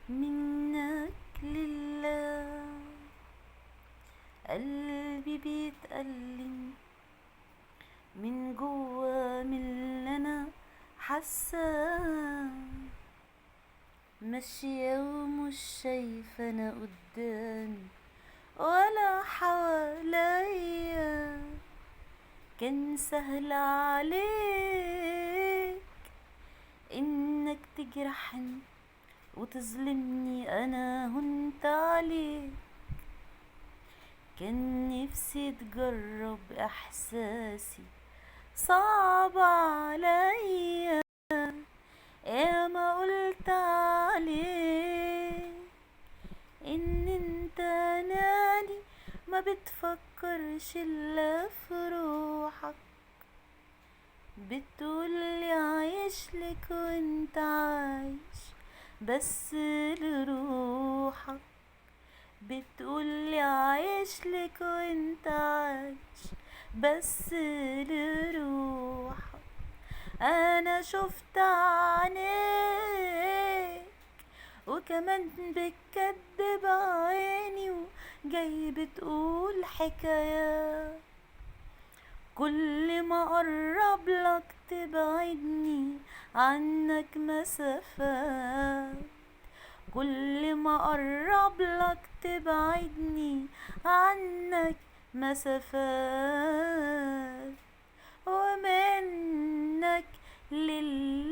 منك لله. قلبي بيتألم من جوا من اللي انا حاساه، ماشية ومش شايفة انا قدامي ولا حواليا. كان سهل عليك انك تجرحني وتظلمني، انا هنت عليك. كان نفسي تجرب احساسي، صعب عليا. يا ما قلت عليك ان انت نادي، ما بتفكرش الا في روحك. بتقولي عايش لك وانت عايش بس لروحك. بتقولي عايش لك وانت عايش بس لروحك. انا شفت عينيك وكمان بتكدب عيني، وجاي بتقول حكايات. كل ما اقرب لك تبعدني عنك مسافات. كل ما اقرب لك تبعدني عنك مسافات. ومنك لله